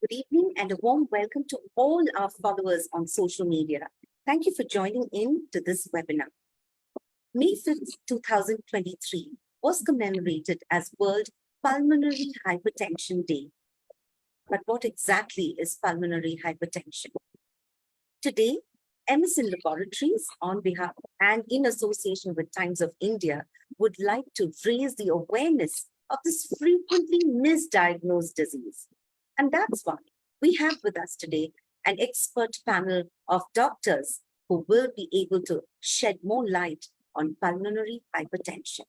Good evening and a warm welcome to all our followers on social media. Thank you for joining in to this webinar. May 5th, 2023 was commemorated as World Pulmonary Hypertension Day. But what exactly is pulmonary hypertension? Today, Emerson Laboratories, on behalf and in association with Times of India, would like to raise the awareness of this frequently misdiagnosed disease. And that's why we have with us today an expert panel of doctors who will be able to shed more light on pulmonary hypertension.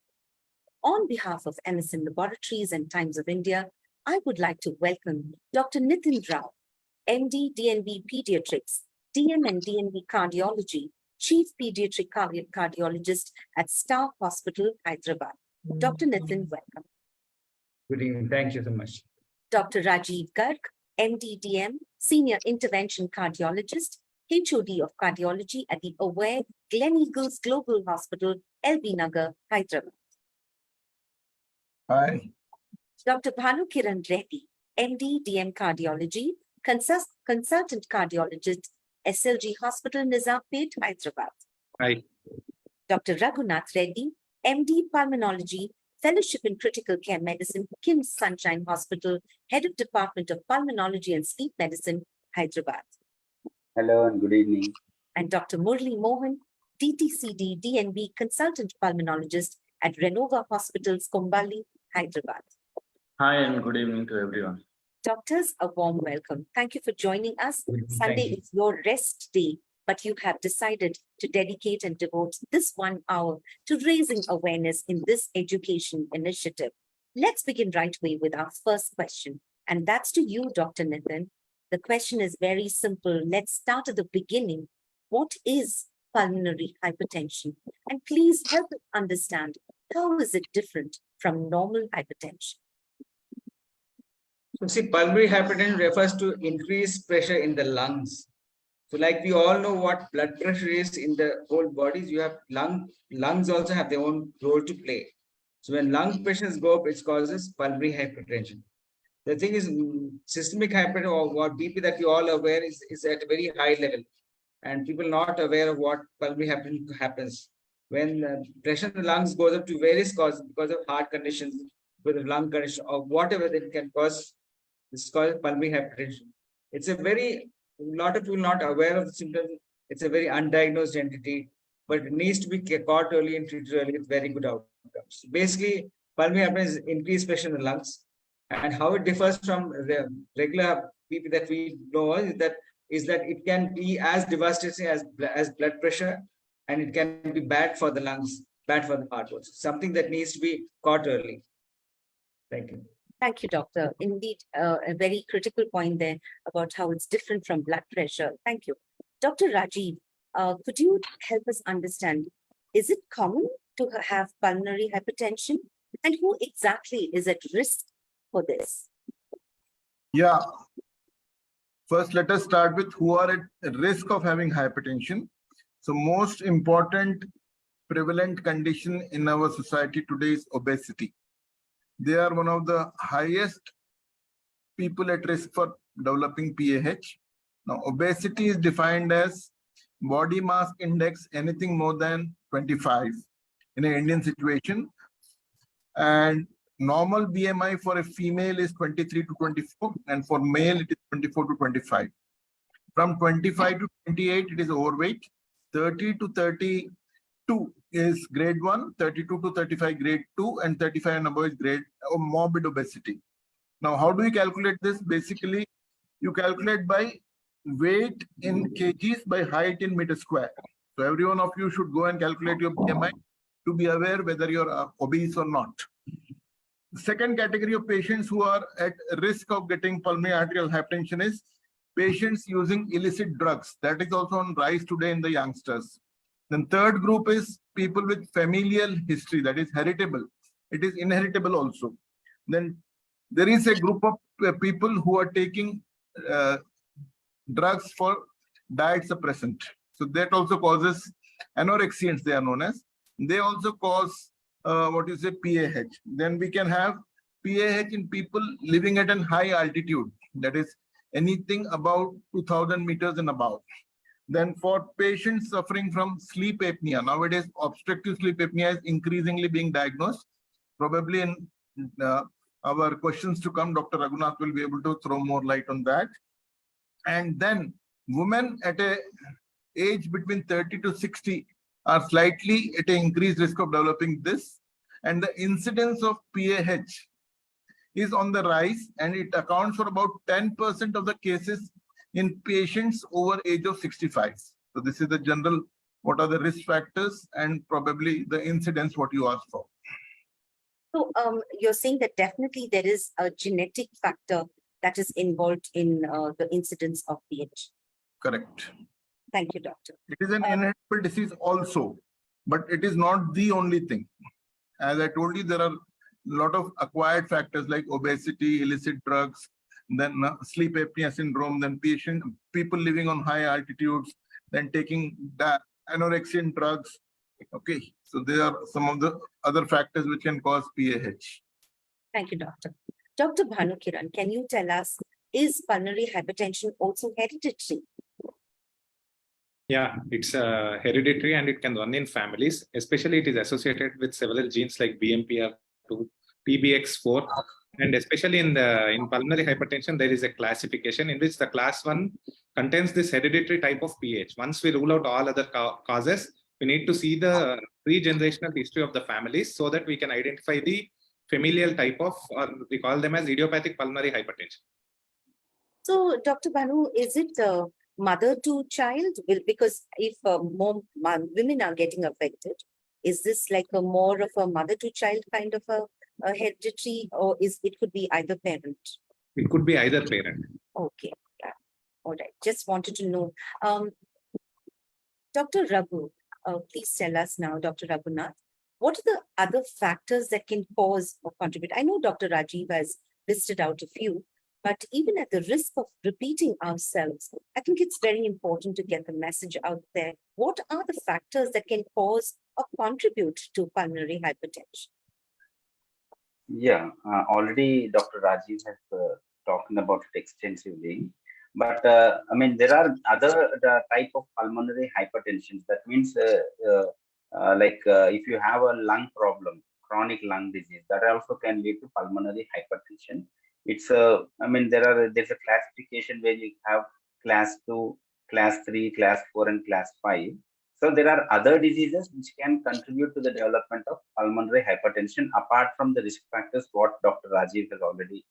On behalf of Emerson Laboratories and Times of India, I would like to welcome Dr. Nitin Rao, MD, DNB Pediatrics, DM and DNB Cardiology, Chief Pediatric Cardiologist at Star Hospital, Hyderabad. Dr. Nitin, welcome. Good evening. Thank you so much. Dr. Rajiv Garg, MD, DM, Senior Intervention Cardiologist, HOD of Cardiology at the Aware Gleneagles Global Hospital, LB Nagar, Hyderabad. Hi. Dr. Bhanukiran Reddy, MD, DM Cardiology, Consultant Cardiologist, SLG Hospital, Nizampet, Hyderabad. Hi. Dr. Raghunath Reddy, MD, Pulmonology, Fellowship in Critical Care Medicine, KIMS Sunshine Hospital, Head of Department of Pulmonology and Sleep Medicine, Hyderabad. Hello and good evening. And Dr. Murli Mohan, DTCD DNB Consultant Pulmonologist at Renova Hospitals, Kombali, Hyderabad. Hi and good evening to everyone. Doctors, a warm welcome. Thank you for joining us. Sunday is your rest day, but you have decided to dedicate and devote this 1 hour to raising awareness in this education initiative. Let's begin right away with our first question, and that's to you, Dr. Nitin. The question is very simple. Let's start at the beginning. What is pulmonary hypertension? And please help us understand, how is it different from normal hypertension? So see, pulmonary hypertension refers to increased pressure in the lungs. So like we all know what blood pressure is in the whole bodies, you have lungs also have their own role to play. So when lung pressures go up, it causes pulmonary hypertension. The thing is, systemic hypertension or what BP that we all aware is at a very high level. And people not aware of what pulmonary hypertension happens. When pressure in the lungs goes up to various causes because of heart conditions, because of lung condition or whatever that can cause, this is called pulmonary hypertension. It's a lot of people not aware of the symptoms. It's a very undiagnosed entity, but it needs to be caught early and treated early with very good outcomes. Basically, pulmonary hypertension is increased pressure in the lungs, and how it differs from the regular BP that we know is that it can be as devastating as blood pressure, and it can be bad for the lungs, bad for the heart also. Something that needs to be caught early. Thank you. Thank you, doctor. Indeed, a very critical point there about how it's different from blood pressure. Thank you. Dr. Rajiv, could you help us understand, is it common to have pulmonary hypertension? And who exactly is at risk for this? Yeah. First, let us start with who are at risk of having hypertension. So most important prevalent condition in our society today is obesity. They are one of the highest people at risk for developing PAH. Now, obesity is defined as body mass index anything more than 25 in an Indian situation. And normal BMI for a female is 23 to 24, and for male it is 24 to 25. From 25 to 28, it is overweight. 30 to 32 is grade 1, 32 to 35 grade 2, and 35 and above is grade morbid obesity. Now, how do you calculate this? Basically, you calculate by weight in kgs by height in meter square. So every one of you should go and calculate your BMI to be aware whether you're obese or not. The second category of patients who are at risk of getting pulmonary arterial hypertension is patients using illicit drugs. That is also on rise today in the youngsters. Then third group is people with familial history, that is heritable. It is inheritable also. Then there is a group of people who are taking drugs for diet suppressant. So that also causes anorexians, they are known as. They also cause PAH. Then we can have PAH in people living at a high altitude, that is anything about 2000 meters and above. Then for patients suffering from sleep apnea, nowadays obstructive sleep apnea is increasingly being diagnosed. Probably in our questions to come, Dr. Raghunath will be able to throw more light on that. And then women at a age between 30 to 60 are slightly at an increased risk of developing this. And the incidence of PAH is on the rise, and it accounts for about 10% of the cases in patients over age of 65. So this is the general, what are the risk factors and probably the incidence, what you asked for. So you're saying that definitely there is a genetic factor that is involved in the incidence of PH. Correct. Thank you, doctor. It is an inheritable disease also, but it is not the only thing. As I told you, there are a lot of acquired factors like obesity, illicit drugs, then sleep apnea syndrome, then people living on high altitudes, then taking anorexia drugs. Okay, so there are some of the other factors which can cause PAH. Thank you, doctor. Dr. Bhanukiran, can you tell us, is pulmonary hypertension also hereditary? Yeah, it's hereditary and it can run in families. Especially it is associated with several genes like BMPR2, TBX4, and especially in pulmonary hypertension, there is a classification in which the class 1 contains this hereditary type of PH. Once we rule out all other causes, we need to see the pre-generational history of the families so that we can identify the familial type of, or we call them as idiopathic pulmonary hypertension. So, Dr. Bhanu, is it mother to child? Because if more women are getting affected, is this like a more of a mother to child kind of a hereditary, or it could be either parent? It could be either parent. Okay, yeah. All right. Just wanted to know. Dr. Raghu, please tell us now, Dr. Raghunath, what are the other factors that can cause or contribute? I know Dr. Rajiv has listed out a few, but even at the risk of repeating ourselves, I think it's very important to get the message out there. What are the factors that can cause or contribute to pulmonary hypertension? Yeah, already Dr. Rajiv has talked about it extensively. But I mean, there are other type of pulmonary hypertension. That means if you have a lung problem, chronic lung disease, that also can lead to pulmonary hypertension. It's I mean, there's a classification where you have class 2, class 3, class 4, and class 5. So there are other diseases which can contribute to the development of pulmonary hypertension apart from the risk factors what Dr. Rajiv has already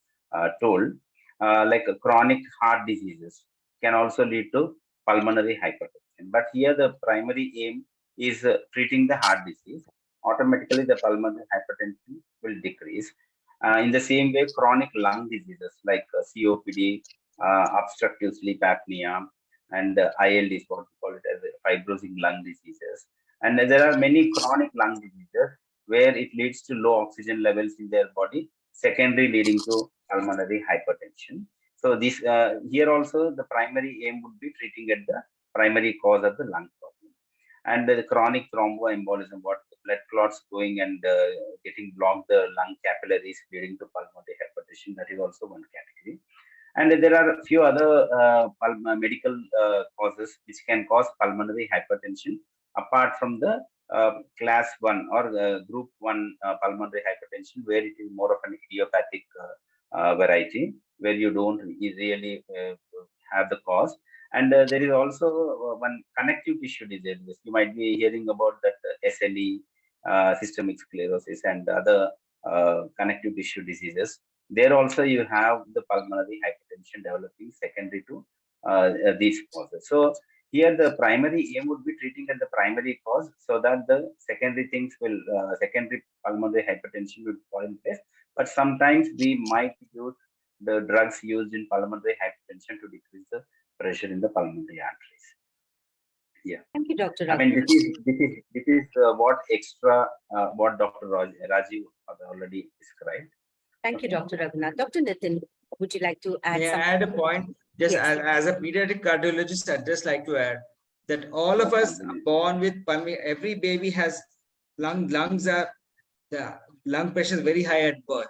told. Like chronic heart diseases can also lead to pulmonary hypertension. But here the primary aim is treating the heart disease. Automatically the pulmonary hypertension will decrease. In the same way, chronic lung diseases like COPD, obstructive sleep apnea, and ILD is what we call it as fibrosing lung diseases. And there are many chronic lung diseases where it leads to low oxygen levels in their body, secondary leading to pulmonary hypertension. So this here also the primary aim would be treating at the primary cause of the lung problem. And the chronic thromboembolism, what blood clots going and getting blocked the lung capillaries leading to pulmonary hypertension, that is also one category. And there are a few other medical causes which can cause pulmonary hypertension apart from the class 1 or group 1 pulmonary hypertension, where it is more of an idiopathic variety, where you don't really have the cause. And there is also one connective tissue disease. You might be hearing about that SLE, systemic sclerosis, and other connective tissue diseases. There also you have the pulmonary hypertension developing secondary to these causes. So here the primary aim would be treating at the primary cause so that the secondary things will, secondary pulmonary hypertension will fall in place. But sometimes we might use the drugs used in pulmonary hypertension to decrease the pressure in the pulmonary arteries. Yeah. Thank you, Dr. I mean, this is what extra what Dr. Rajiv already described. Thank you, Dr. Raghunath. Dr. Nitin, would you like to add May I something? add a point? Just Yes. as a pediatric cardiologist, I'd just like to add that all of us are born with pulmonary. Every baby has the lung pressure is very high at birth.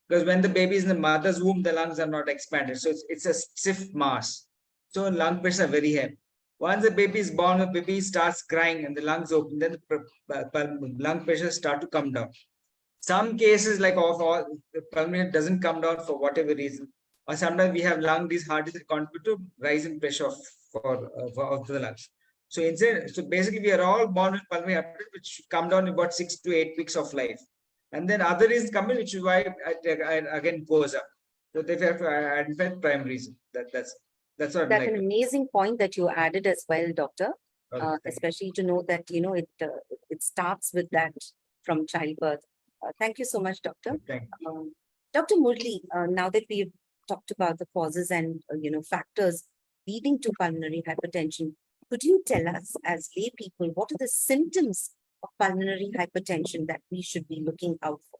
because when the baby is in the mother's womb, the lungs are not expanded. So it's a stiff mass. So lung pressures are very high. Once the baby is born, the baby starts crying and the lungs open, then the lung pressures start to come down. Some cases, like of all, the pulmonary doesn't come down for whatever reason, or sometimes we have lung disease, heart disease that contribute to rise in pressure of the lungs. So basically, we are all born with pulmonary hypertension, which should come down in about 6 to 8 weeks of life, and then other reasons come in, which is why it again goes up. So they have to identify primary reason. That's what I'd That's like an to. amazing point that you added as well, doctor. Okay, thank you. Especially to know that it starts with that from childbirth. Thank you so much, doctor. Thank you. Dr. Murli, now that we've talked about the causes and factors leading to pulmonary hypertension, could you tell us as lay people what are the symptoms of pulmonary hypertension that we should be looking out for?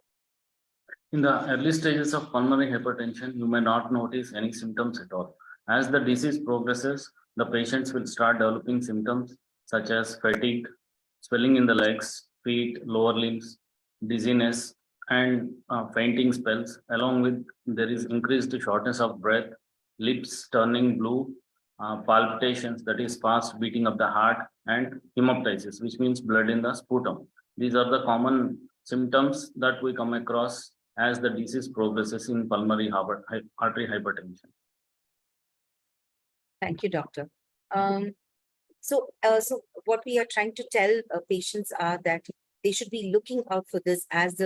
In the early stages of pulmonary hypertension, you may not notice any symptoms at all. As the disease progresses, the patients will start developing symptoms such as fatigue, swelling in the legs, feet, lower limbs, dizziness, and fainting spells. Along with there is increased shortness of breath, lips turning blue, palpitations, that is fast beating of the heart, and hemoptysis, which means blood in the sputum. These are the common symptoms that we come across as the disease progresses in pulmonary artery hypertension. Thank you, doctor. So what we are trying to tell patients are that they should be looking out for this as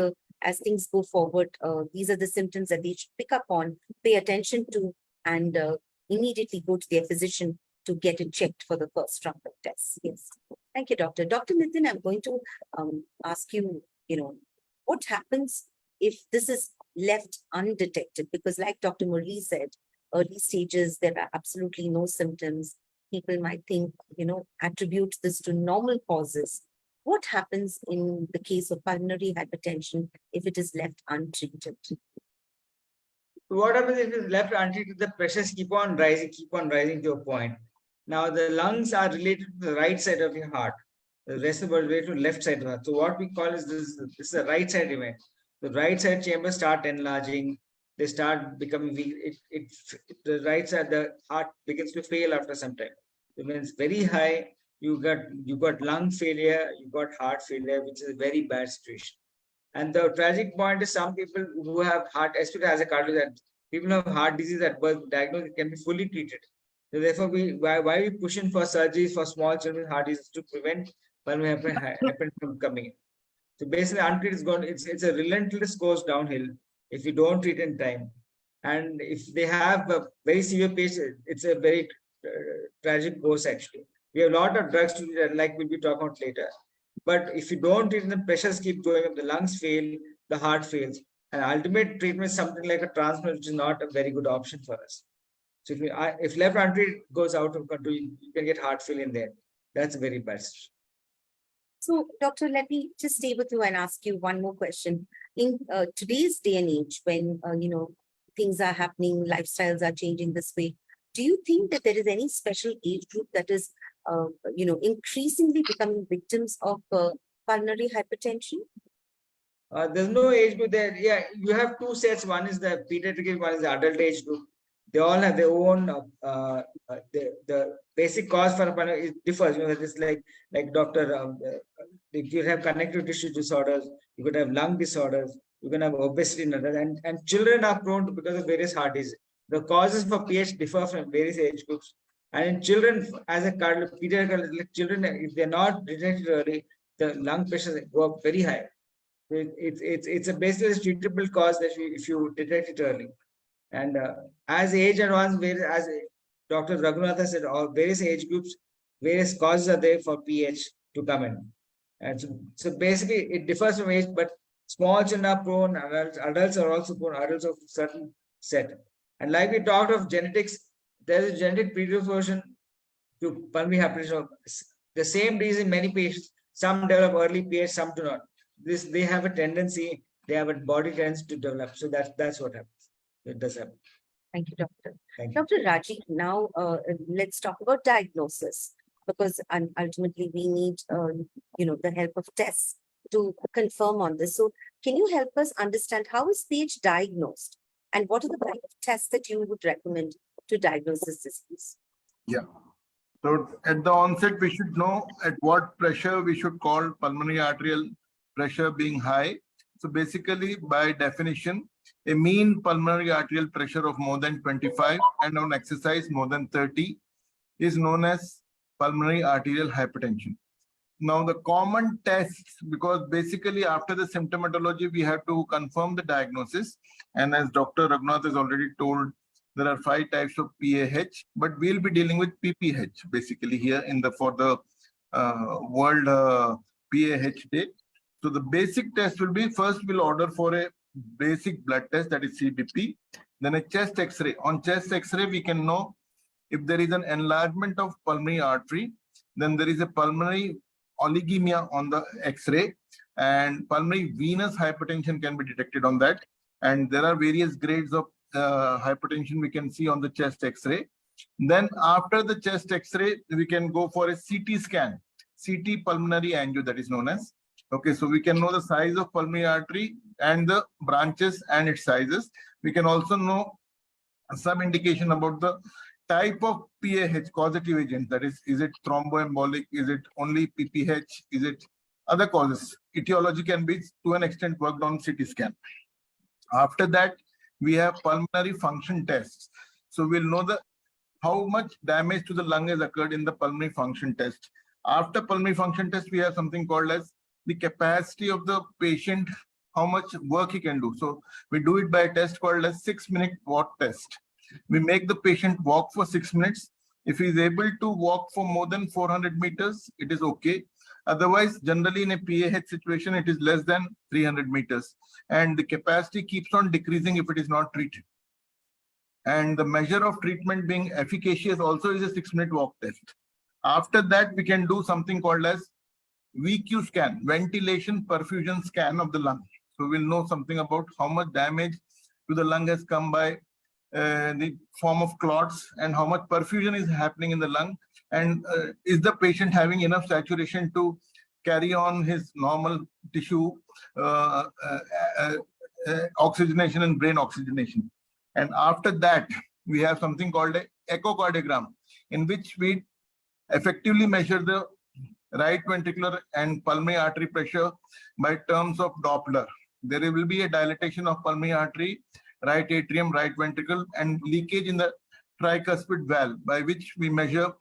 things go forward. These are the symptoms that they should pick up on, pay attention to, and immediately go to their physician to get it checked for the first round of tests. Yes. Thank you, doctor. Dr. Nitin, I'm going to ask you, what happens if this is left undetected? Because like Dr. Murli said, early stages, there are absolutely no symptoms. People might think, attribute this to normal causes. What happens in the case of pulmonary hypertension if it is left untreated? What happens if it's left untreated? The pressures keep on rising to a point. Now the lungs are related to the right side of your heart. The rest of the body related to the left side of the heart. So what we call is this is a right side event. The right side chambers start enlarging. They start becoming weak. The right side, the heart begins to fail after some time. So when it's very high, you got lung failure, you got heart failure, which is a very bad situation. And the tragic point is some people who have heart, especially as a cardiologist, people who have heart disease at birth diagnosed can be fully treated. So therefore, why we pushing for surgeries for small children with heart disease to prevent pulmonary hypertension from coming in. So basically, untreated is going. It's a relentless course downhill if you don't treat in time. And if they have a very severe patient, it's a very tragic course actually. We have a lot of drugs to do that, like we'll be talking about later. But if you don't treat, the pressures keep going up, the lungs fail, the heart fails. And ultimate treatment is something like a transplant, which is not a very good option for us. So if left untreated goes out of control, you can get heart failure in there. That's very bad. So, doctor, let me just stay with you and ask you one more question. In today's day and age, when things are happening, lifestyles are changing this way, do you think that there is any special age group that is, increasingly becoming victims of pulmonary hypertension? There's no age group there. Yeah, you have two sets. One is the pediatric, one is the adult age group. They all have their own. The basic cause for pulmonary it differs. It's like doctor. If you have connective tissue disorders, you could have lung disorders. You can have obesity and children are prone to because of various heart diseases. The causes for PH differ from various age groups. And in children, as a pediatric children, if they're not detected early, the lung pressures go up very high. It's a basically treatable cause that if you detect it early. And as age advances, as Dr. Raghunatha said, all various age groups, various causes are there for PH to come in. And so basically, it differs from age, but small children are prone, adults are also prone, adults of a certain set. And like we talked of genetics, there is a genetic predisposition to pulmonary hypertension. The same reason many patients, some develop early PH, some do not. They have a tendency, they have a body tendency to develop. So that's what happens. It does happen. Thank you, doctor. Thank you. Dr. Raji, now let's talk about diagnosis, because ultimately we need, the help of tests to confirm on this. So can you help us understand how is PH diagnosed and what are the kind of tests that you would recommend to diagnose this disease? Yeah. So at the onset, we should know at what pressure we should call pulmonary arterial pressure being high. So basically, by definition, a mean pulmonary arterial pressure of more than 25 and on exercise more than 30 is known as pulmonary arterial hypertension. Now, the common tests, because basically after the symptomatology, we have to confirm the diagnosis. And as Dr. Raghunath has already told, there are 5 types of PAH, but we'll be dealing with PPH basically here in the for the World PAH Day. So the basic test will be, first we'll order for a basic blood test, that is CBP, then a chest X-ray. On chest X-ray, we can know if there is an enlargement of pulmonary artery, then there is a pulmonary oligemia on the X-ray, and pulmonary venous hypertension can be detected on that. And there are various grades of hypertension we can see on the chest X-ray. Then after the chest X-ray, we can go for a CT scan, CT pulmonary angio, that is known as. Okay, so we can know the size of pulmonary artery and the branches and its sizes. We can also know some indication about the type of PAH causative agent, that is it thromboembolic, is it only PPH, is it other causes? Etiology can be to an extent worked on CT scan. After that, we have pulmonary function tests. So we'll know how much damage to the lung has occurred in the pulmonary function test. After pulmonary function test, we have something called as the capacity of the patient, how much work he can do. So we do it by a test called as 6-minute walk test. We make the patient walk for 6 minutes. If he is able to walk for more than 400 meters, it is okay. Otherwise, generally in a PAH situation, it is less than 300 meters. And the capacity keeps on decreasing if it is not treated. And the measure of treatment being efficacious also is a 6-minute walk test. After that, we can do something called as VQ scan, ventilation perfusion scan of the lung. So we'll know something about how much damage to the lung has come by the form of clots and how much perfusion is happening in the lung, and is the patient having enough saturation to carry on his normal tissue oxygenation and brain oxygenation. And after that, we have something called an echocardiogram, in which we effectively measure the right ventricular and pulmonary artery pressure by terms of Doppler. There will be a dilatation of pulmonary artery, right atrium, right ventricle, and leakage in the tricuspid valve, by which we measure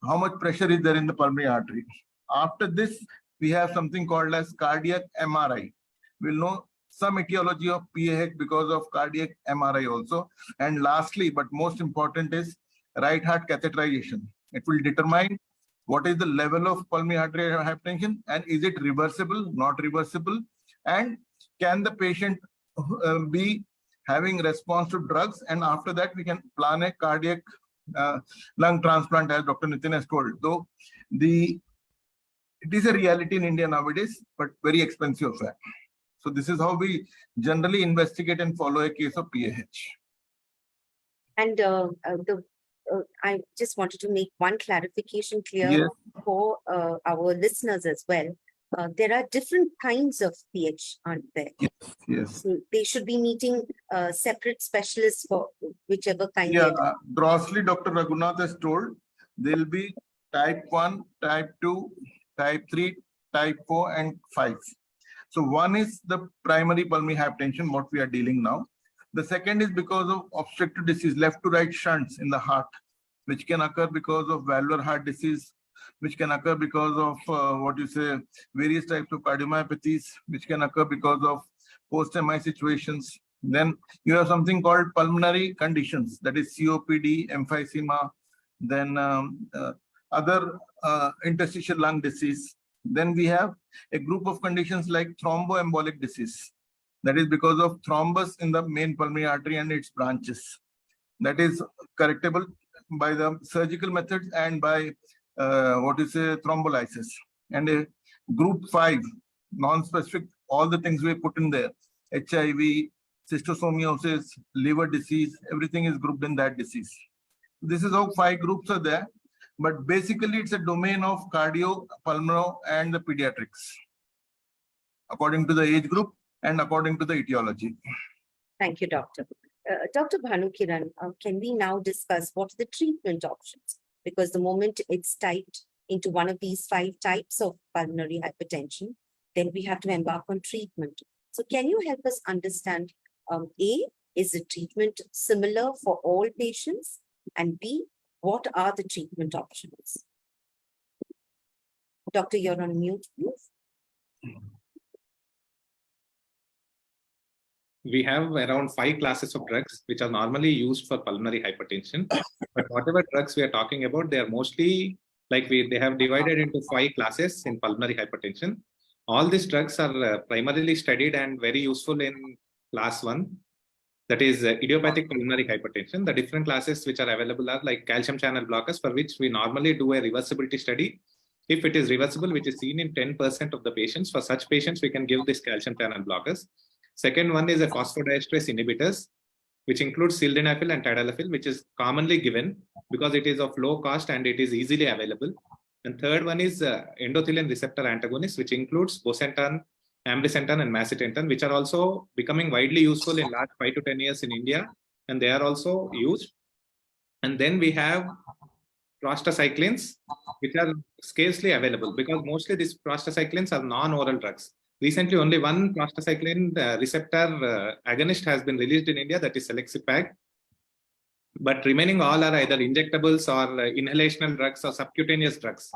how much pressure is there in the pulmonary artery. After this, we have something called as cardiac MRI. We'll know some etiology of PAH because of cardiac MRI also. And lastly, but most important, is right heart catheterization. It will determine what is the level of pulmonary arterial hypertension, and is it reversible, not reversible, and can the patient be having response to drugs. And after that, we can plan a cardiac lung transplant, as Dr. Nitin has told. Though it is a reality in India nowadays, but very expensive affair. So this is how we generally investigate and follow a case of PAH. And I just wanted to make one clarification clear Yes. for our listeners as well. There are different kinds of PH, aren't there? Yes. So they should be meeting separate specialists for whichever kind. Yeah, grossly, Dr. Raghunath has told there will be type 1, type 2, type 3, type 4, and 5. So one is the primary pulmonary hypertension, what we are dealing now. The second is because of obstructive disease, left to right shunts in the heart, which can occur because of valvular heart disease, which can occur because of various types of cardiomyopathies, which can occur because of post-MI situations. Then you have something called pulmonary conditions, that is COPD, emphysema, then other interstitial lung disease. Then we have a group of conditions like thromboembolic disease. That is because of thrombus in the main pulmonary artery and its branches. That is correctable by the surgical methods and by thrombolysis. And group 5, non-specific, all the things we put in there, HIV, cystosomiasis, liver disease, everything is grouped in that disease. This is how 5 groups are there. But basically, it's a domain of cardio, pulmono, and the pediatrics. according to the age group and according to the etiology. Thank you, Doctor. Dr. Bhanukiran, can we now discuss what are the treatment options? Because the moment it's typed into one of these 5 types of pulmonary hypertension, then we have to embark on treatment. So can you help us understand, A, is the treatment similar for all patients? And B, what are the treatment options? Doctor, you're on mute, please. We have around 5 classes of drugs which are normally used for pulmonary hypertension. But whatever drugs we are talking about, they are mostly like they have divided into 5 classes in pulmonary hypertension. All these drugs are primarily studied and very useful in class 1. That is idiopathic pulmonary hypertension. The different classes which are available are like calcium channel blockers, for which we normally do a reversibility study. If it is reversible, which is seen in 10% of the patients, for such patients, we can give this calcium channel blockers. Second one is a phosphodiesterase inhibitors, which includes sildenafil and tadalafil, which is commonly given because it is of low cost and it is easily available. And third one is endothelin receptor antagonist, which includes bosentan, ambrisentan, and macitentan, which are also becoming widely useful in last 5 to 10 years in India, and they are also used. And then we have prostacyclins, which are scarcely available because mostly these prostacyclins are non-oral drugs. Recently, only one prostacyclin receptor agonist has been released in India, that is selexipag. But remaining all are either injectables or inhalational drugs or subcutaneous drugs.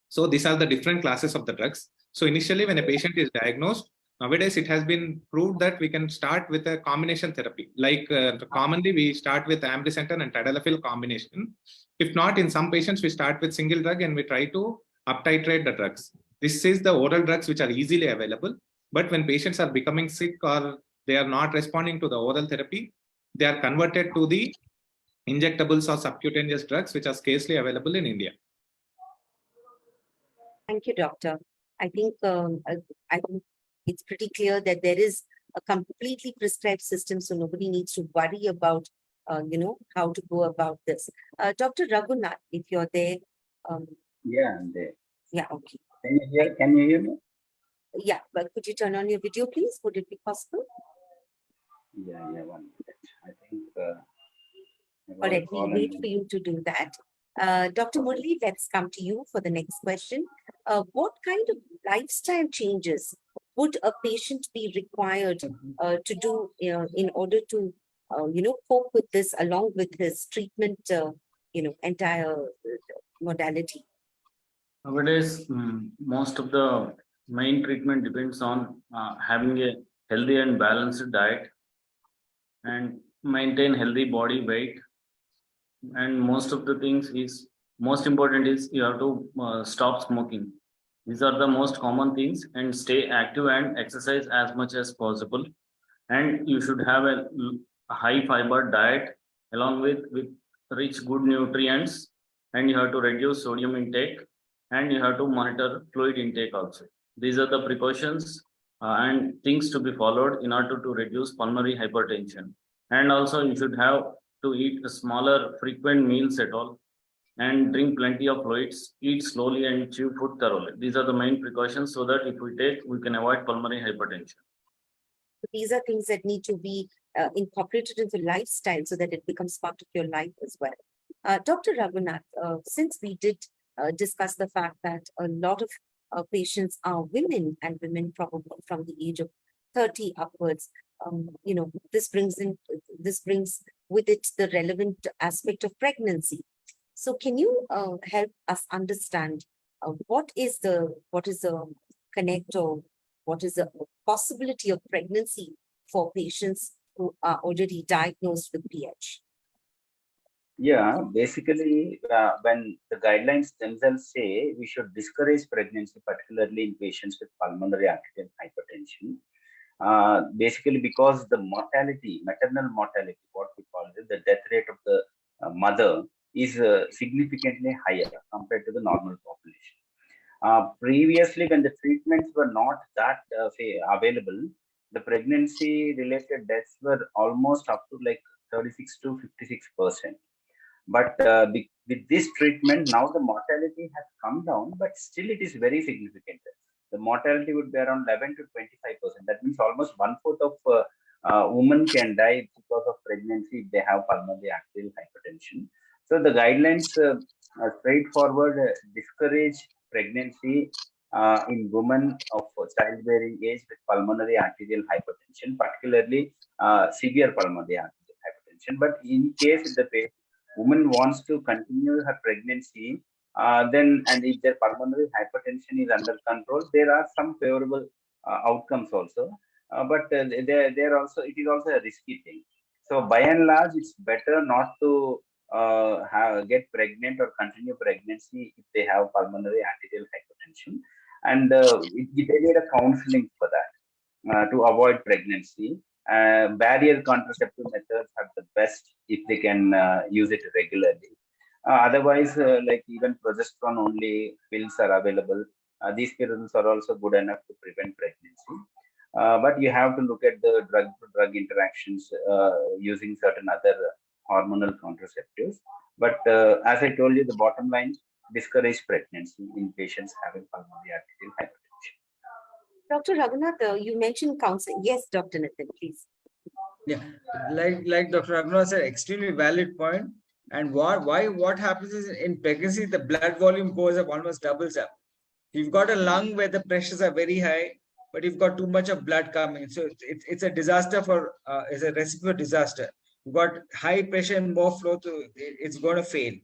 So these are the different classes of the drugs. So initially, when a patient is diagnosed, nowadays it has been proved that we can start with a combination therapy. Like commonly, we start with ambrisentan and tadalafil combination. If not, in some patients, we start with single drug and we try to up-titrate the drugs. This is the oral drugs which are easily available. But when patients are becoming sick or they are not responding to the oral therapy, they are converted to the injectables or subcutaneous drugs, which are scarcely available in India. Thank you, Doctor. I think it's pretty clear that there is a completely prescribed system, so nobody needs to worry about, how to go about this. Dr. Raghunath, if you're there. Yeah, I'm there. Yeah, okay. Can you hear me? Yeah, but could you turn on your video, please? Would it be possible? Yeah, 1 minute. I think. All right, we'll wait for you to do that. Dr. Murli, let's come to you for the next question. What kind of lifestyle changes would a patient be required to do in order to, cope with this along with his treatment, entire modality? Nowadays, most of the main treatment depends on having a healthy and balanced diet and maintain healthy body weight. And most of the things is most important is you have to stop smoking. These are the most common things, and stay active and exercise as much as possible. And you should have a high fiber diet along with rich good nutrients, and you have to reduce sodium intake, and you have to monitor fluid intake also. These are the precautions and things to be followed in order to reduce pulmonary hypertension. And also you should have to eat smaller frequent meals at all, and drink plenty of fluids, eat slowly and chew food thoroughly. These are the main precautions so that if we take, we can avoid pulmonary hypertension. These are things that need to be incorporated into lifestyle so that it becomes part of your life as well. Dr. Raghunath, since we did discuss the fact that a lot of patients are women, and women probably from the age of 30 upwards, this brings with it the relevant aspect of pregnancy. So can you help us understand what is the connect, or what is the possibility of pregnancy for patients who are already diagnosed with PH? Yeah, basically, when the guidelines themselves say we should discourage pregnancy, particularly in patients with pulmonary arterial hypertension, basically because the mortality, maternal mortality, what we call it, the death rate of the mother is significantly higher compared to the normal population. Previously, when the treatments were not that available, the pregnancy-related deaths were almost up to like 36 to 56%. But with this treatment, now the mortality has come down, but still it is very significant. the mortality would be around 11 to 25%. That means almost 1/4 of women can die because of pregnancy if they have pulmonary arterial hypertension. So the guidelines are straightforward, discourage pregnancy in women of childbearing age with pulmonary arterial hypertension, particularly severe pulmonary arterial hypertension. But in case if the woman wants to continue her pregnancy, then and if their pulmonary hypertension is under control, there are some favorable outcomes also. But they're also, it is also a risky thing. So by and large, it's better not to get pregnant or continue pregnancy if they have pulmonary arterial hypertension, and they need a counseling for that to avoid pregnancy. Barrier contraceptive methods are the best if they can use it regularly. Otherwise, like even progesterone only pills are available. These pills are also good enough to prevent pregnancy. But you have to look at the drug-to-drug interactions using certain other hormonal contraceptives. But as I told you, the bottom line, discourage pregnancy in patients having pulmonary arterial hypertension. Dr. Raghunath, you mentioned counseling. Yes, Dr. Nitin, please. Yeah, like Dr. Raghunath said, extremely valid point. And what happens is in pregnancy, the blood volume goes up, almost doubles up. You've got a lung where the pressures are very high, but you've got too much of blood coming. So it's a disaster for, it's a recipe for disaster. You've got high pressure and more flow to, it's going to fail.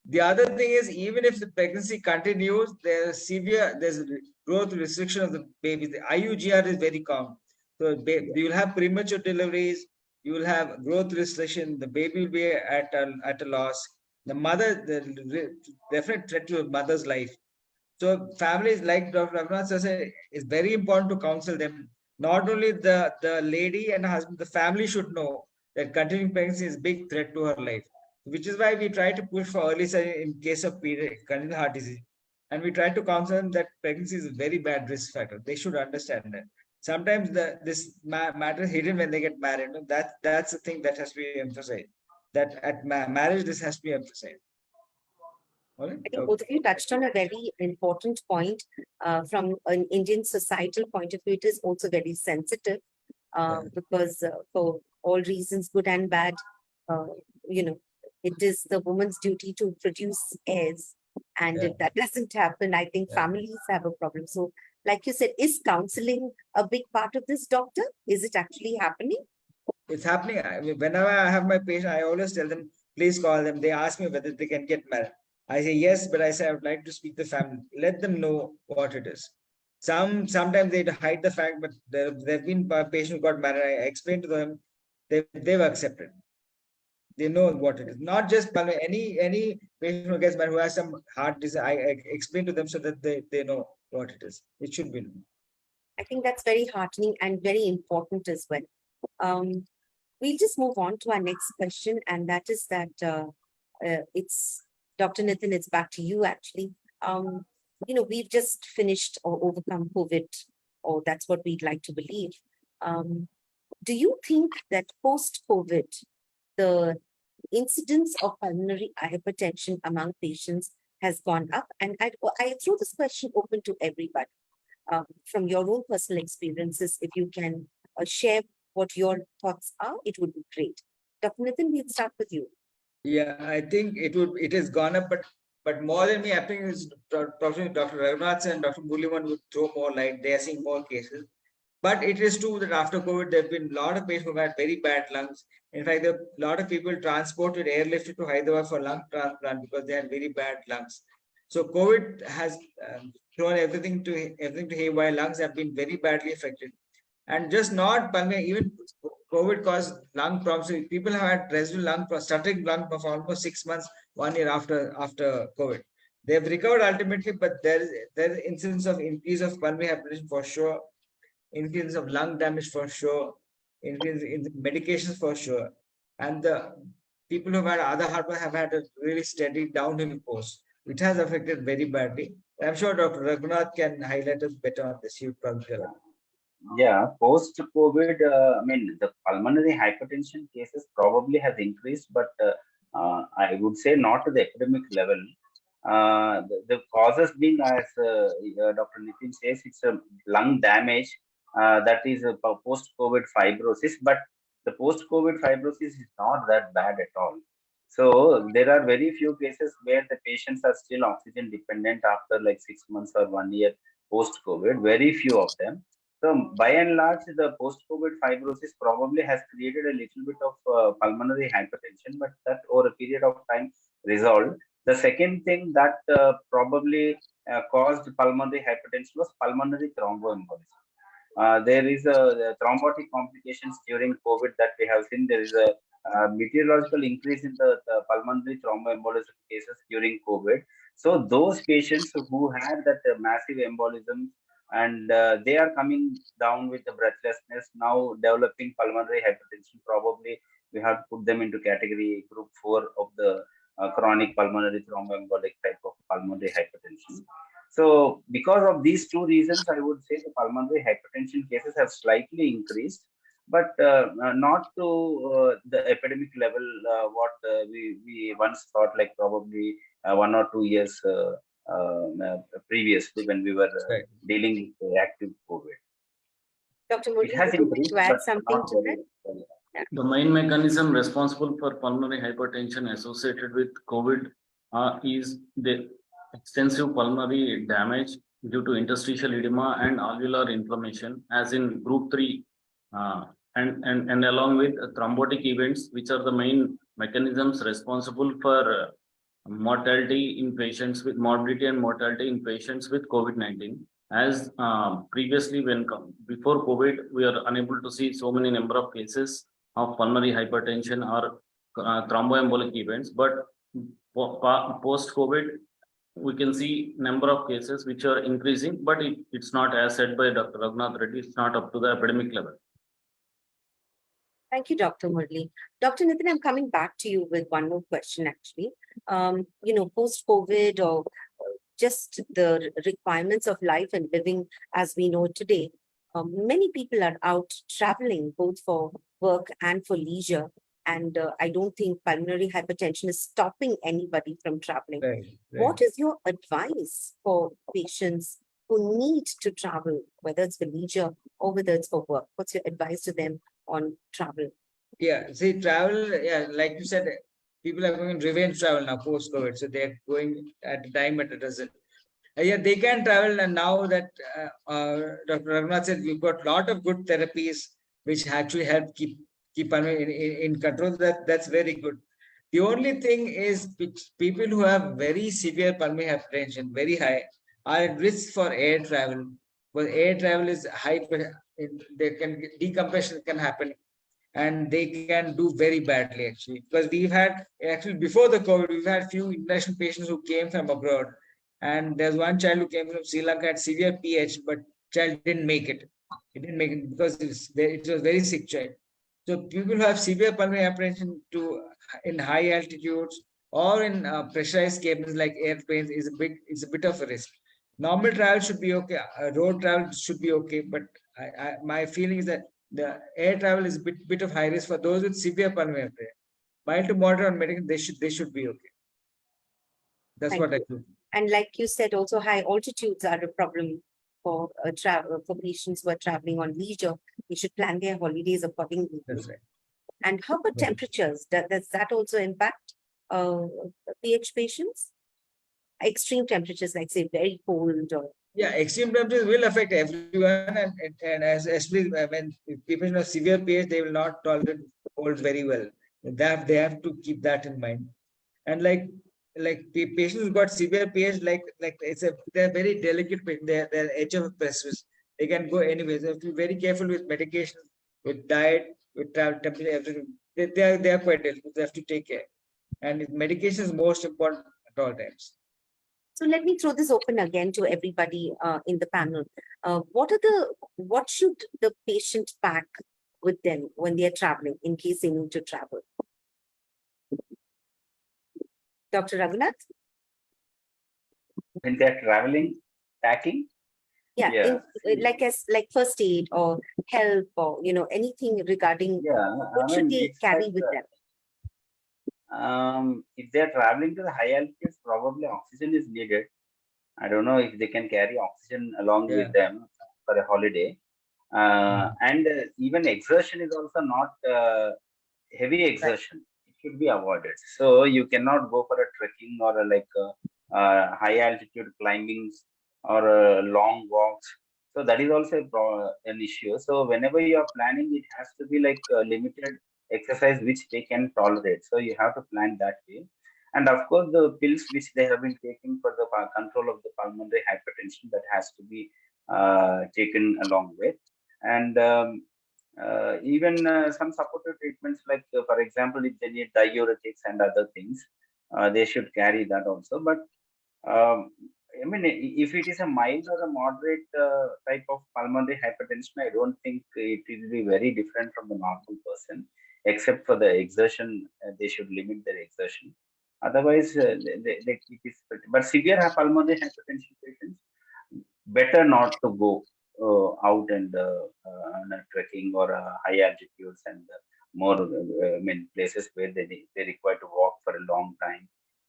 The other thing is, even if the pregnancy continues, there's growth restriction of the baby. The IUGR is very common. So you will have premature deliveries, you will have growth restriction, the baby will be at a loss. The mother, the definite threat to the mother's life. So families, like Dr. Raghunath said, it's very important to counsel them. Not only the lady and her husband, the family should know that continuing pregnancy is a big threat to her life, which is why we try to push for early surgery in case of congenital heart disease. And we try to counsel them that pregnancy is a very bad risk factor. They should understand that. Sometimes this matter is hidden when they get married. That's the thing that has to be emphasized. That at marriage, this has to be emphasized. I think both of you touched on a very important point from an Indian societal point of view. It is also very sensitive because for all reasons, good and bad, it is the woman's duty to produce heirs. And if that doesn't happen, I think families have a problem. So like you said, is counseling a big part of this, doctor? Is it actually happening? It's happening. Whenever I have my patient, I always tell them, please call them. They ask me whether they can get married. I say yes, but I say I would like to speak to the family. Let them know what it is. Sometimes they hide the fact, but there have been patients who got married. I explained to them, they've accepted. They know what it is. Not just any patient who gets married who has some heart disease. I explain to them so that they know what it is. It should be known. I think that's very heartening and very important as well. We'll just move on to our next question, and that is that it's Dr. Nitin, it's back to you actually. We've just finished or overcome COVID, or that's what we'd like to believe. Do you think that post-COVID, the incidence of pulmonary hypertension among patients has gone up? And I throw this question open to everybody. From your own personal experiences, if you can share what your thoughts are, it would be great. Dr. Nitin, we'll start with you. Yeah, I think it has gone up, but more than me, I think is Dr. Raghunath and Dr. Muraliman would throw more light. They are seeing more cases. But it is true that after COVID, there have been a lot of patients who had very bad lungs. In fact, there are a lot of people transported, airlifted to Hyderabad for lung transplant because they had very bad lungs. So COVID has thrown everything to haywire. Lungs have been very badly affected. And just not pulmonary, even COVID caused lung problems. So people have had residual lung, stuttering lung for almost 6 months, 1 year after COVID. They have recovered ultimately, but there is incidence of increase of pulmonary hypertension for sure, increase of lung damage for sure, increase in medications for sure. And the people who have had other heart have had a really steady downhill course. It has affected very badly. I'm sure Dr. Raghunath can highlight us better on this. You probably Yeah, post-COVID, the pulmonary hypertension cases probably has increased, but I would say not to the epidemic level. The causes being, as Dr. Nitin says, it's a lung damage that is a post-COVID fibrosis, but the post-COVID fibrosis is not that bad at all. So there are very few cases where the patients are still oxygen dependent after like 6 months or 1 year post-COVID, very few of them. So by and large, the post-COVID fibrosis probably has created a little bit of pulmonary hypertension, but that over a period of time resolved. The second thing that probably caused pulmonary hypertension was pulmonary thromboembolism. There is the thrombotic complications during COVID that we have seen. There is a meteorological increase in the pulmonary thromboembolism cases during COVID. So those patients who had that massive embolism and they are coming down with the breathlessness, now developing pulmonary hypertension, probably we have to put them into category group 4 of the chronic pulmonary thromboembolic type of pulmonary hypertension. So because of these two reasons, I would say the pulmonary hypertension cases have slightly increased, but not to the epidemic level what we once thought, like probably 1 or 2 years previously when we were Right. dealing with the active COVID. Dr. It Murli, has would you like increased, to add but something not to very, that? The main mechanism responsible for pulmonary hypertension associated with COVID is the extensive pulmonary damage due to interstitial edema and alveolar inflammation, as in group 3, and along with thrombotic events, which are the main mechanisms responsible for mortality in patients with morbidity and mortality in patients with COVID-19. As previously, before COVID, we are unable to see so many number of cases of pulmonary hypertension or thromboembolic events, but post-COVID, we can see number of cases which are increasing, but it's not, as said by Dr. Raghunath Reddy, it's not up to the epidemic level. Thank you, Dr. Murli. Dr. Nitin, I'm coming back to you with one more question, actually. Post-COVID or just the requirements of life and living as we know today, many people are out traveling both for work and for leisure. And I don't think pulmonary hypertension is stopping anybody from traveling. Right. What is your advice for patients who need to travel, whether it's for leisure or whether it's for work? What's your advice to them on travel? Yeah, see, travel, yeah, like you said, people are going revenge travel now post-COVID. So they're going at a time, but it doesn't. Yeah, they can travel. And now that Dr. Raghunath said, we've got a lot of good therapies which actually help keep in control. That's very good. The only thing is people who have very severe pulmonary hypertension, very high, are at risk for air travel. Because air travel is high, decompression can happen. And they can do very badly, actually, because we've had before the COVID, we've had few international patients who came from abroad, and there's one child who came from Sri Lanka, had severe PAH, but child didn't make it. It didn't make it because it was a very sick child. So people who have severe pulmonary hypertension in high altitudes or in pressurized cabins like airplanes is a bit of a risk. Normal travel should be okay. Road travel should be okay, but my feeling is that the air travel is a bit of high risk for those with severe pulmonary hypertension. Mild to moderate on medication, they should be okay. That's what I think. And like you said, also high altitudes are a problem for for patients who are traveling on leisure. They should plan their holidays accordingly. That's right. And how about temperatures? Does that also impact PH patients? Extreme temperatures, like say very cold or yeah, extreme temperatures will affect everyone, and especially when people have severe PH, they will not tolerate cold very well. They have to keep that in mind. And like the patients who got severe PH, they're very delicate patient. They're edge of a precipice. They can go anywhere. So you have to be very careful with medication, with diet, with travel temperature, everything. They are quite delicate. They have to take care. And medication is most important at all times. So let me throw this open again to everybody in the panel. What should the patient pack with them when they are traveling in case they need to travel? Dr. Raghunath? when they're traveling, packing. Yeah. Like first aid or help or anything regarding what should they carry with them? If they're traveling to the high altitudes, probably oxygen is needed. I don't know if they can carry oxygen along Yeah. with them for a holiday. And even exertion is also not heavy exertion. It should be avoided. So you cannot go for a trekking or high altitude climbings or long walks. So that is also an issue. So whenever you are planning, it has to be like limited exercise which they can tolerate. So you have to plan that way. And of course, the pills which they have been taking for the control of the pulmonary hypertension, that has to be taken along with. And even some supportive treatments, like for example, if they need diuretics and other things, they should carry that also. But I mean, if it is a mild or a moderate type of pulmonary hypertension, I don't think it will be very different from the normal person, except for the exertion. They should limit their exertion. Otherwise, it is. But severe pulmonary hypertension patients, better not to go out and on a trekking or high altitudes and more I mean places where they require to walk for a long time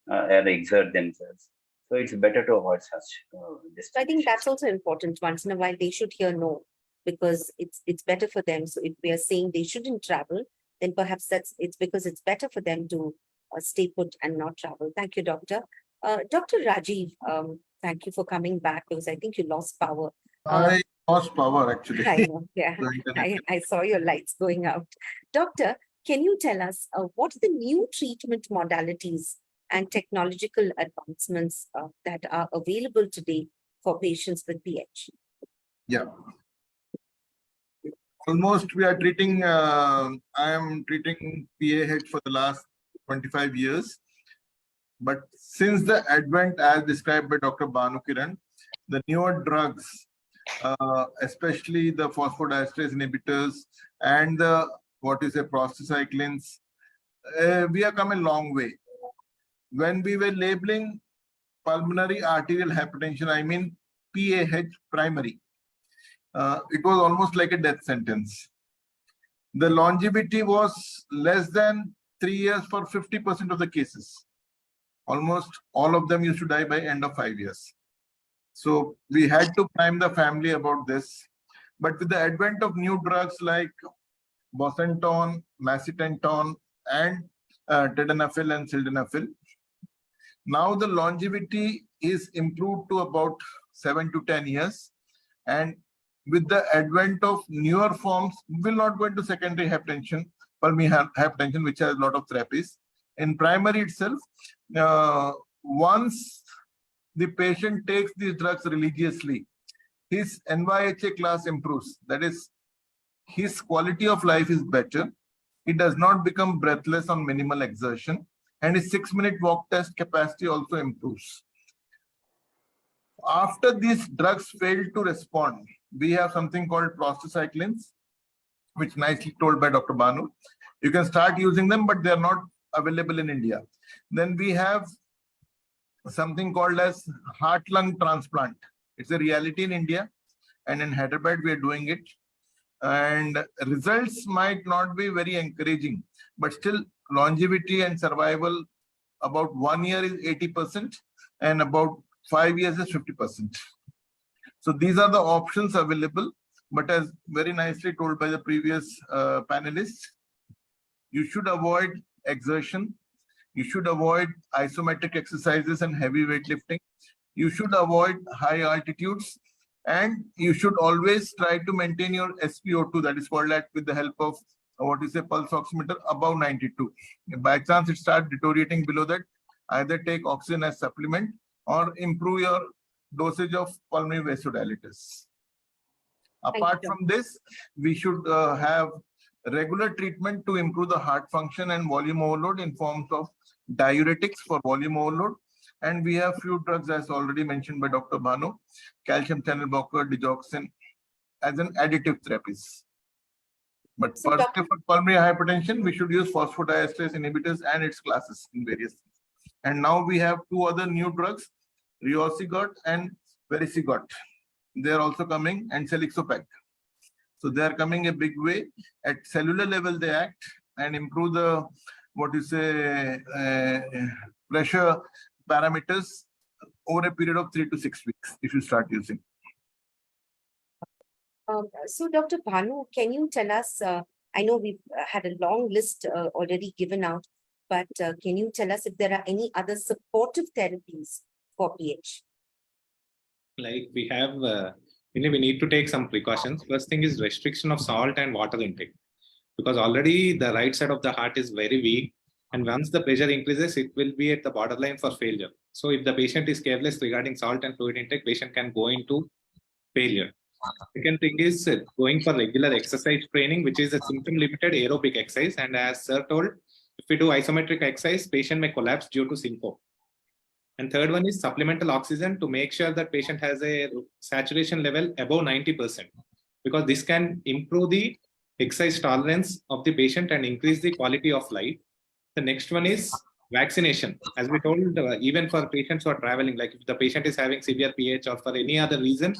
and exert themselves. So it's better to avoid such So I think destinations. that's also important. Once in a while, they should hear no, because it's better for them. So if we are saying they shouldn't travel, then perhaps it's because it's better for them to stay put and not travel. Thank you, Doctor. Dr. Rajiv, thank you for coming back, because I think you lost power. I lost power actually. I know, yeah. The internet. I saw your lights going out. Doctor, can you tell us what are the new treatment modalities and technological advancements that are available today for patients with PH? Yeah. Almost we are treating, I am treating PAH for the last 25 years. But since the advent, as described by Dr. Banu Kiran, the newer drugs, especially the phosphodiesterase inhibitors and the prostacyclins, we have come a long way. When we were labeling pulmonary arterial hypertension, I mean PAH primary, it was almost like a death sentence. The longevity was less than 3 years for 50% of the cases. Almost all of them used to die by end of 5 years. So we had to prime the family about this. But with the advent of new drugs like bosentan, macitentan, and tadalafil and sildenafil, now the longevity is improved to about 7 to 10 years. And with the advent of newer forms, we will not go into secondary hypertension, pulmonary hypertension, which has a lot of therapies. In primary itself, once the patient takes these drugs religiously, his NYHA class improves. That is, his quality of life is better. He does not become breathless on minimal exertion, and his 6-minute walk test capacity also improves. After these drugs fail to respond, we have something called prostacyclins, which nicely told by Dr. Banu. You can start using them, but they are not available in India. Then we have something called as heart-lung transplant. It's a reality in India, and in Hyderabad we are doing it. And results might not be very encouraging, but still longevity and survival, about 1 year is 80%, and about 5 years is 50%. So these are the options available. But as very nicely told by the previous panelists, you should avoid exertion. You should avoid isometric exercises and heavy weightlifting. You should avoid high altitudes. And you should always try to maintain your SpO2, that is called that, with the help of pulse oximeter above 92. If by chance it starts deteriorating below that, either take oxygen as supplement or improve your dosage of pulmonary vasodilators. Apart from this, we should have regular treatment to improve the heart function and volume overload in forms of diuretics for volume overload. And we have few drugs, as already mentioned by Dr. Banu, calcium channel blocker, digoxin, as an additive therapies. But for pulmonary hypertension, we should use phosphodiesterase inhibitors and its classes in various things. And now we have 2 other new drugs, riociguat and vericiguat. They are also coming, and selixopag. So they are coming a big way. At cellular level, they act and improve the what you say, pressure parameters over a period of 3 to 6 weeks if you start using. So, Dr. Bhanu, can you tell us? I know we've had a long list already given out, but can you tell us if there are any other supportive therapies for PH? Like we have, we need to take some precautions. First thing is restriction of salt and water intake, because already the right side of the heart is very weak. And once the pressure increases, it will be at the borderline for failure. So if the patient is careless regarding salt and fluid intake, patient can go into failure. Second thing is going for regular exercise training, which is a symptom limited aerobic exercise. And as sir told, if we do isometric exercise, patient may collapse due to syncope. And third one is supplemental oxygen to make sure that patient has a saturation level above 90%, because this can improve the exercise tolerance of the patient and increase the quality of life. The next one is vaccination. As we told, even for patients who are traveling, like if the patient is having severe PH or for any other reason,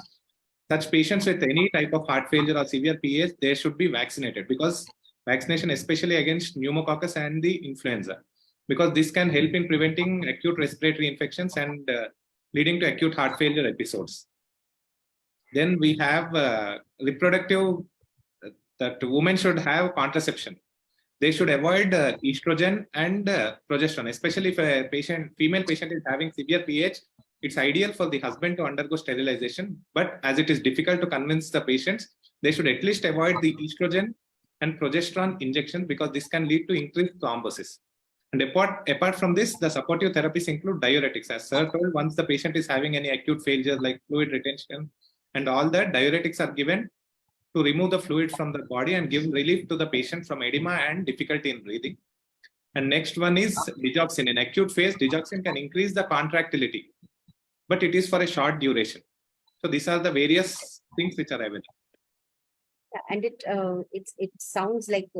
such patients with any type of heart failure or severe PH, they should be vaccinated, because vaccination, especially against pneumococcus and the influenza, because this can help in preventing acute respiratory infections and leading to acute heart failure episodes. Then we have reproductive, that women should have contraception. They should avoid estrogen and progesterone, especially if a female patient is having severe PH. It's ideal for the husband to undergo sterilization, but as it is difficult to convince the patients, they should at least avoid the estrogen and progesterone injection, because this can lead to increased thrombosis. And apart from this, the supportive therapies include diuretics. As sir told, once the patient is having any acute failure like fluid retention and all that, diuretics are given to remove the fluid from the body and give relief to the patient from edema and difficulty in breathing. And next one is digoxin. In acute phase, digoxin can increase the contractility, but it is for a short duration. So these are the various things which are available. And it sounds like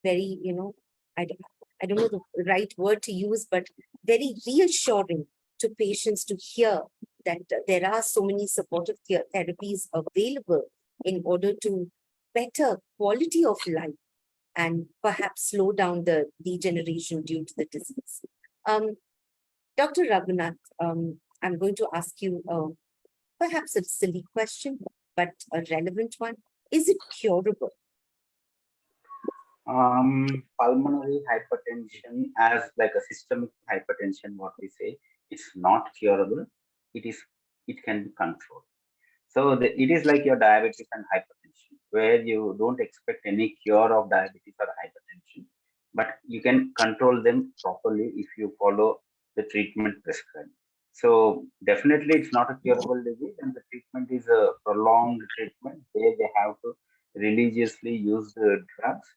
very, I don't know the right word to use, but very reassuring to patients to hear that there are so many supportive therapies available in order to better quality of life and perhaps slow down the degeneration due to the disease. Dr. Raghunath, I'm going to ask you perhaps a silly question, but a relevant one. Is it curable? Pulmonary hypertension, as like a systemic hypertension, what we say, it's not curable. It can be controlled. So it is like your diabetes and hypertension, where you don't expect any cure of diabetes or hypertension, but you can control them properly if you follow the treatment prescribed. So definitely it's not a curable disease, and the treatment is a prolonged treatment where they have to religiously use the drugs,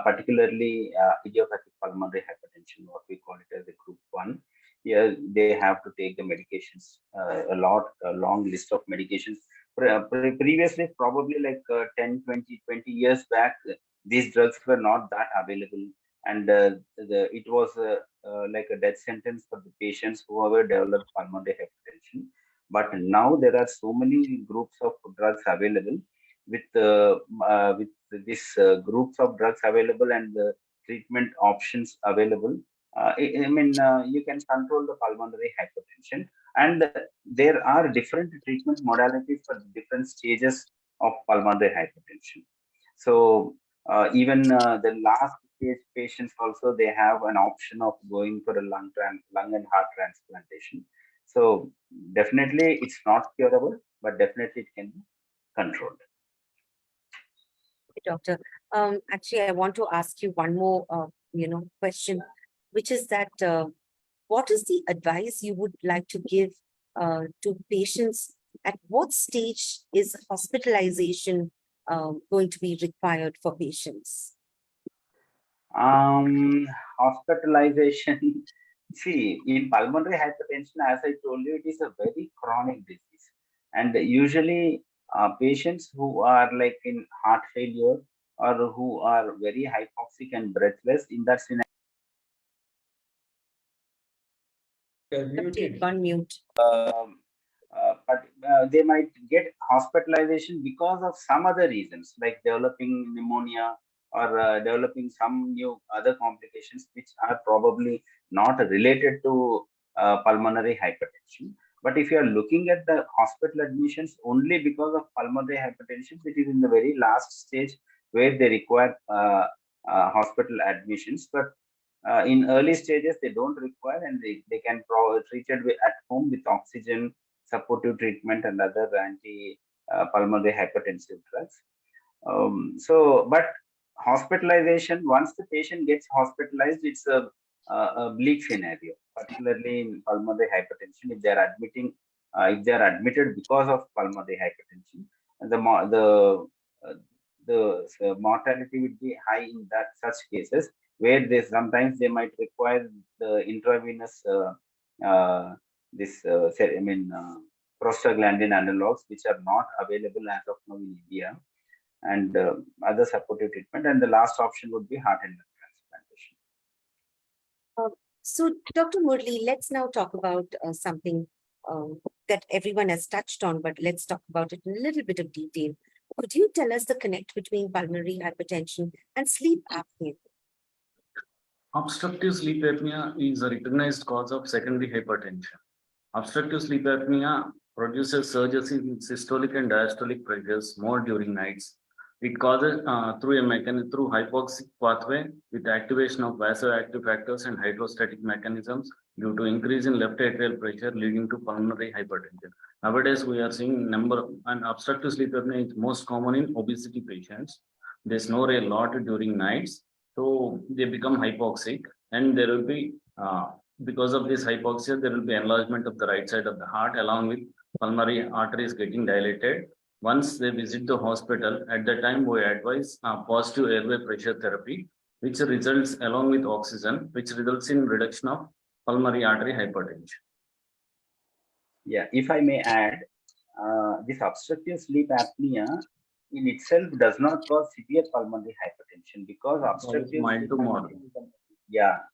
particularly idiopathic pulmonary hypertension, what we call it as a group 1. Yeah, they have to take the medications, a long list of medications. Previously, probably like 10, 20 years back, these drugs were not that available. And it was like a death sentence for the patients who have developed pulmonary hypertension. But now there are so many groups of drugs available with these groups of drugs available and the treatment options available. You can control the pulmonary hypertension, and there are different treatment modalities for different stages of pulmonary hypertension. So even the last stage patients also, they have an option of going for a lung and heart transplantation. So definitely it's not curable, but definitely it can be controlled. Doctor, actually, I want to ask you one more, question, which is that what is the advice you would like to give to patients? At what stage is hospitalization going to be required for patients? Hospitalization. See, in pulmonary hypertension, as I told you, it is a very chronic disease, and usually patients who are like in heart failure or who are very hypoxic and breathless, in that scenario, On mute. but they might get hospitalization because of some other reasons, like developing pneumonia or developing some new other complications which are probably not related to pulmonary hypertension. But if you are looking at the hospital admissions only because of pulmonary hypertension, it is in the very last stage where they require hospital admissions. But in early stages, they don't require, and they can treated at home with oxygen, supportive treatment, and other anti-pulmonary hypertensive drugs. But hospitalization, once the patient gets hospitalized, it's a bleak scenario, particularly in pulmonary hypertension. If they are admitted because of pulmonary hypertension, the mortality would be high in such cases, where sometimes they might require the intravenous prostaglandin analogs, which are not available as of now in India, and other supportive treatment. And the last option would be heart and lung transplantation. So, Dr. Murli, let's now talk about something that everyone has touched on, but let's talk about it in a little bit of detail. Could you tell us the connect between pulmonary hypertension and sleep apnea? Obstructive sleep apnea is a recognized cause of secondary hypertension. Obstructive sleep apnea produces surges in systolic and diastolic pressures more during nights. It causes through a mechanism through hypoxic pathway with activation of vasoactive factors and hydrostatic mechanisms due to increase in left atrial pressure leading to pulmonary hypertension. Nowadays, we are seeing and obstructive sleep apnea is most common in obesity patients. They snore a lot during nights, so they become hypoxic, and there will be because of this hypoxia, there will be enlargement of the right side of the heart along with pulmonary arteries getting dilated. Once they visit the hospital, at that time we advise positive airway pressure therapy, which results along with oxygen, which results in reduction of pulmonary artery hypertension. Yeah, if I may add, this obstructive sleep apnea in itself does not cause severe pulmonary hypertension, because obstructive mild to moderate.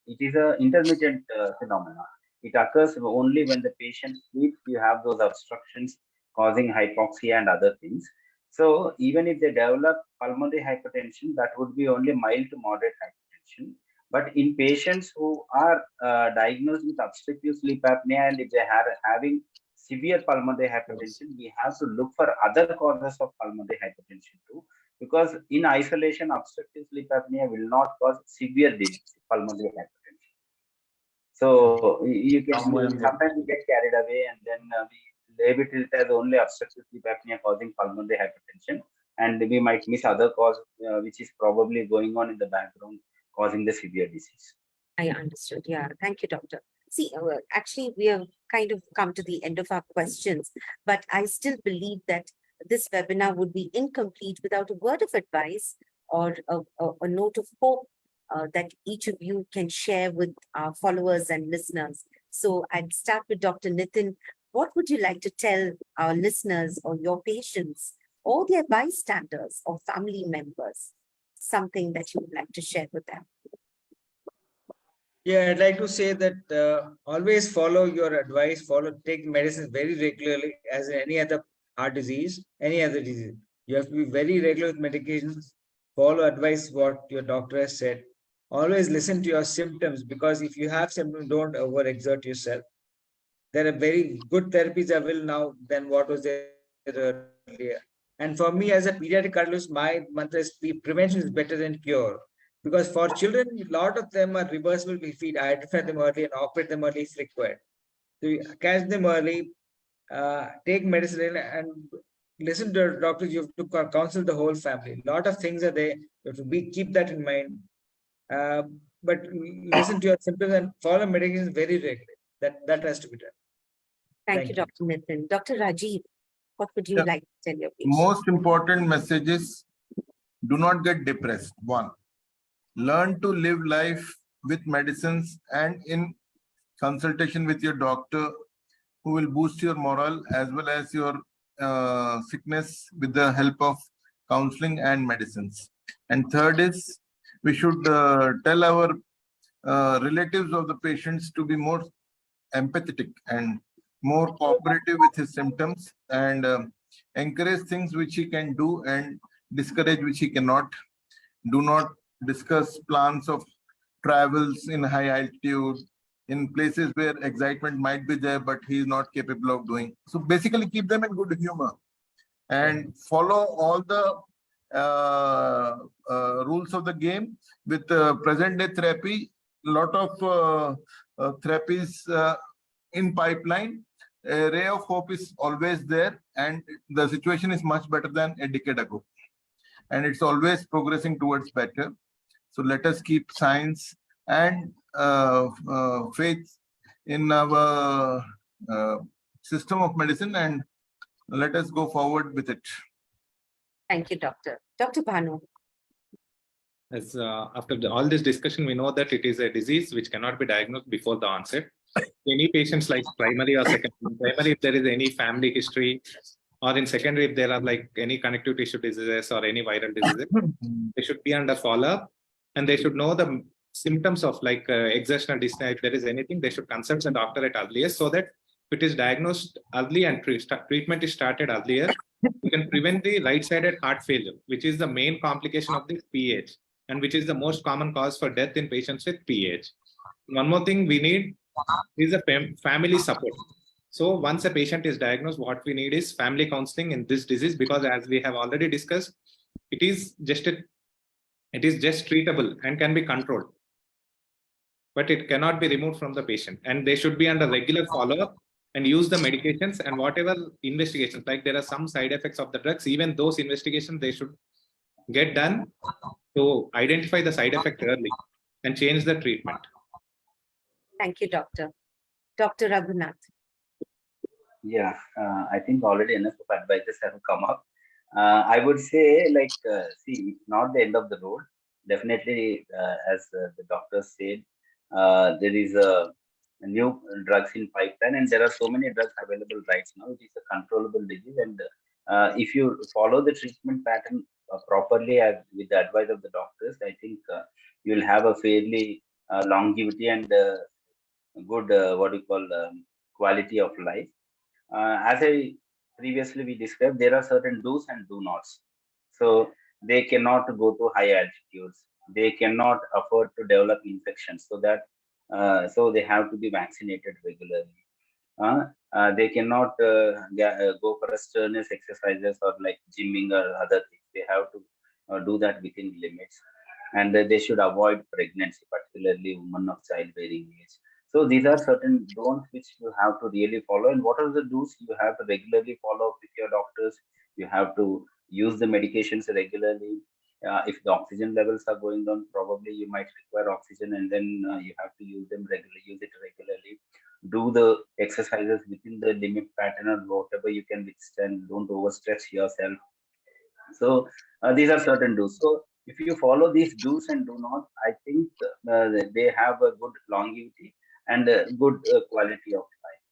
it is an intermittent phenomenon. It occurs only when the patient sleeps. You have those obstructions causing hypoxia and other things. So even if they develop pulmonary hypertension, that would be only mild to moderate hypertension. But in patients who are diagnosed with obstructive sleep apnea, and if they are having severe pulmonary hypertension, we have to look for other causes of pulmonary hypertension too, because in isolation, obstructive sleep apnea will not cause severe pulmonary hypertension. So you can sometimes we get carried away, and then we label it as only obstructive sleep apnea causing pulmonary hypertension, and we might miss other cause which is probably going on in the background causing the severe disease. I understood. Yeah. Thank you, doctor. See, actually, we have kind of come to the end of our questions, but I still believe that this webinar would be incomplete without a word of advice or a note of hope that each of you can share with our followers and listeners. So I'd start with Dr. Nitin. What would you like to tell our listeners or your patients or their bystanders or family members? Something that you would like to share with them. Yeah, I'd like to say that always follow your advice, take medicines very regularly, as in any other heart disease, any other disease. You have to be very regular with medications, follow advice what your doctor has said. Always listen to your symptoms, because if you have symptoms, don't overexert yourself. There are very good therapies available now than what was there earlier. And for me as a pediatric cardiologist, my mantra is prevention is better than cure. Because for children, a lot of them are reversible if we identify them early and operate them early if required. So you catch them early, take medicine and listen to doctors. You have to counsel the whole family. A lot of things are there. You have to keep that in mind. But listen to your symptoms and follow medications very regularly. That has to be done. Thank you, Dr. Nitin. Dr. Rajiv, what would you like to tell your patients? Most important message is, do not get depressed. One, learn to live life with medicines and in consultation with your doctor, who will boost your morale as well as your sickness with the help of counseling and medicines. And third is, we should tell our relatives of the patients to be more empathetic and more cooperative with his symptoms, and encourage things which he can do and discourage which he cannot. Do not discuss plans of travels in high altitude, in places where excitement might be there, but he is not capable of doing. So basically keep them in good humor and follow all the rules of the game. With present day therapy, lot of therapies in pipeline. A ray of hope is always there, and the situation is much better than a decade ago, and it's always progressing towards better. So let us keep science and faith in our system of medicine, and let us go forward with it. Thank you, Doctor. Dr. Bhanu. As after all this discussion, we know that it is a disease which cannot be diagnosed before the onset. Any patients like primary or secondary, primary if there is any family history, or in secondary if there are like any connective tissue diseases or any viral diseases, they should be under follow-up, and they should know the symptoms of like exertional dyspnea. If there is anything, they should consult the doctor at earliest, so that if it is diagnosed early and treatment is started earlier, you can prevent the right-sided heart failure, which is the main complication of this PAH, and which is the most common cause for death in patients with PAH. One more thing we need is a family support. So once a patient is diagnosed, what we need is family counseling in this disease, because as we have already discussed, it is just treatable and can be controlled, but it cannot be removed from the patient, and they should be under regular follow-up and use the medications, and whatever investigations, like there are some side effects of the drugs, even those investigations they should get done to identify the side effect early and change the treatment. Thank you, Doctor. Dr. Raghunath. Yeah, I think already enough of advices have come up. I would say, like, see, it's not the end of the road. Definitely, as the doctor said, there is a new drugs in pipeline, and there are so many drugs available right now. It is a controllable disease, and if you follow the treatment pattern properly with the advice of the doctors, I think you'll have a fairly longevity and good what you call quality of life. As I previously we described, there are certain do's and do nots. So they cannot go to high altitudes. They cannot afford to develop infections. So that so they have to be vaccinated regularly. They cannot go for a strenuous exercises or like gymming or other things. They have to do that within limits, and they should avoid pregnancy, particularly women of childbearing age. So these are certain don'ts which you have to really follow. And what are the do's? You have to regularly follow up with your doctors. You have to use the medications regularly. If the oxygen levels are going down, probably you might require oxygen, and then you have to use them regularly. Use it regularly. Do the exercises within the limit pattern or whatever you can withstand. Don't overstretch yourself. So these are certain do's. So if you follow these do's and do not, I think they have a good longevity and good quality of life.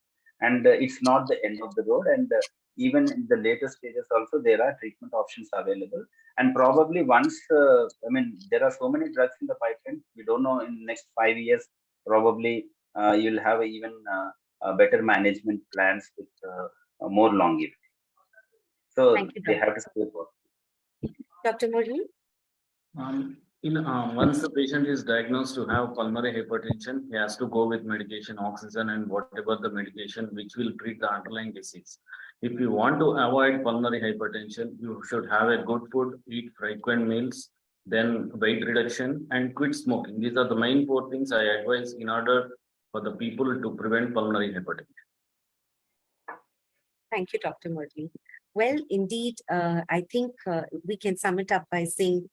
And it's not the end of the road. And even in the later stages also, there are treatment options available. And probably once, I mean, there are so many drugs in the pipeline, we don't know in the next 5 years, probably you'll have even better management plans with more longevity. So they have to stay for. Dr. Murli? Once the patient is diagnosed to have pulmonary hypertension, he has to go with medication, oxygen, and whatever the medication which will treat the underlying disease. If you want to avoid pulmonary hypertension, you should have a good food, eat frequent meals, then weight reduction, and quit smoking. These are the main 4 things I advise in order for the people to prevent pulmonary hypertension. Thank you, Dr. Murli. Well, indeed, I think we can sum it up by saying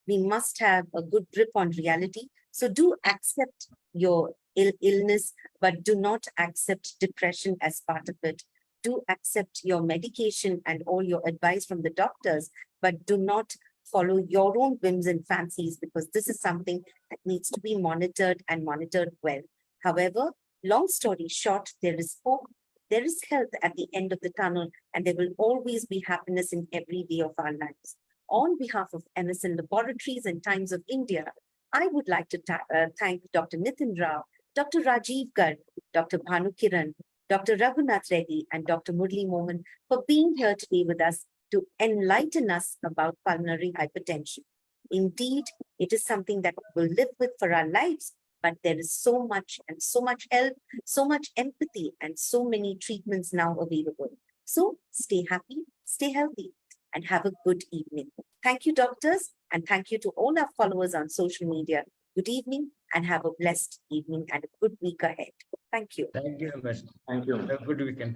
we must have a good grip on reality. So do accept your illness, but do not accept depression as part of it. Do accept your medication and all your advice from the doctors, but do not follow your own whims and fancies, because this is something that needs to be monitored and monitored well. However, long story short, there is hope. There is health at the end of the tunnel, and there will always be happiness in every day of our lives. On behalf of Emerson Laboratories and Times of India, I would like to thank Dr. Nitin Rao, Dr. Rajiv Garg, Dr. Bhanu Kiran, Dr. Raghunath Reddy, and Dr. Murli Mohan for being here today with us to enlighten us about pulmonary hypertension. Indeed, it is something that we will live with for our lives, but there is so much and so much help, so much empathy, and so many treatments now available. So stay happy, stay healthy, and have a good evening. Thank you, doctors, and thank you to all our followers on social media. Good evening and have a blessed evening and a good week ahead. Thank you. Thank you, Ramesh. Thank you. Have a good weekend.